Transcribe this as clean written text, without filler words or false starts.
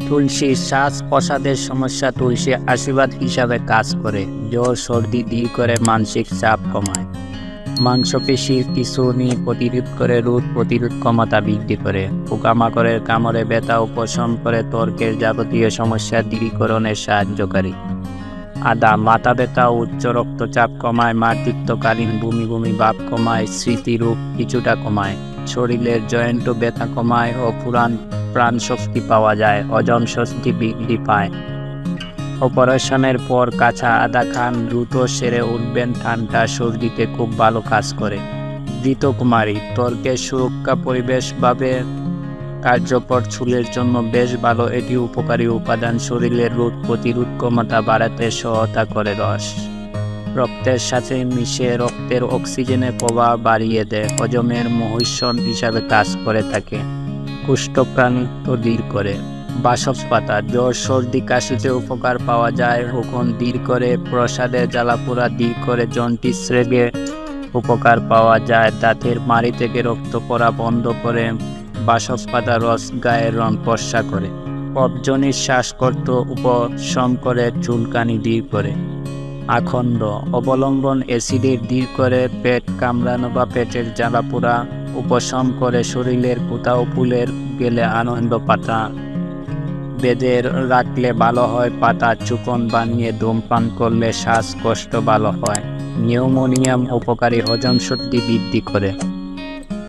তুলসী শ্বাস প্রশ্বাসের সমস্যা তুলসী আশীর্বাদ হিসাবে কাজ করে। জ্বর সর্দি দূর করে, মানসিক চাপ কমায়, মাংসপেশির পিছুনি প্রতিরোধ করে, রোগ প্রতিরোধ ক্ষমতা বৃদ্ধি করে, পোকামাকড়ের কামড়ে ব্যথা উপশম করে, ত্বকের যাবতীয় সমস্যা দূরীকরণে সাহায্যকারী। আদা মাথা ব্যথা, উচ্চ রক্তচাপ কমায়, মাতৃত্বকালীন বমি বমি ভাব কমায়, স্মৃতিরোগ কিছুটা কমায়, শরীরের জয়েন্ট ব্যথা কমায় ও প্রাণ শক্তি পাওয়া যায়, হজম শক্তি বৃদ্ধি পায়। অপারেশনের পর কাঁচা আদা খান, দ্রুত সেরে উঠবেন। ঠান্ডা সর্দিতে খুব ভালো কাজ করে। ঘৃতকুমারী ত্বকের সুরক্ষা পরিবেশভাবে কার্যকর, চুলের জন্য বেশ ভালো। এটি উপকারী উপাদান, শরীরের রোগ প্রতিরোধ ক্ষমতা বাড়াতে সহায়তা করে। রস রক্তের সাথে মিশে রক্তের অক্সিজেনের প্রবাহ বাড়িয়ে দেয়, হজমের মহাষণ হিসাবে কাজ করে থাকে, কুষ্ঠপ্রাণিত্ব দূর করে। বাসক পাতা জ্বর সর্দি কাশিতে উপকার পাওয়া যায়, হুকন দূর করে, প্রসাদের জ্বালাপোড়া দূর করে, জন্ডিস রোগে উপকার পাওয়া যায়, দাঁতের মাড়ি থেকে রক্ত পড়া বন্ধ করে। বাসক পাতা রস গায়ের রং ফর্সা করে, কফজনিত শ্বাসকষ্ট উপশম করে, চুলকানি দূর করে। আখন্দ অবলম্বন অ্যাসিডের দূর করে, পেট কামড়ানো বা পেটের জ্বালাপোড়া উপশম করে, শরীরের কোথাও ফুলের গেলে আনন্দ পাতা বেঁধে রাখলে ভালো হয়, পাতা চুকন বানিয়ে ধূমপান করলে শ্বাসকষ্ট ভালো হয়। নিউমোনিয়াম উপকারী, হজম শক্তি বৃদ্ধি করে।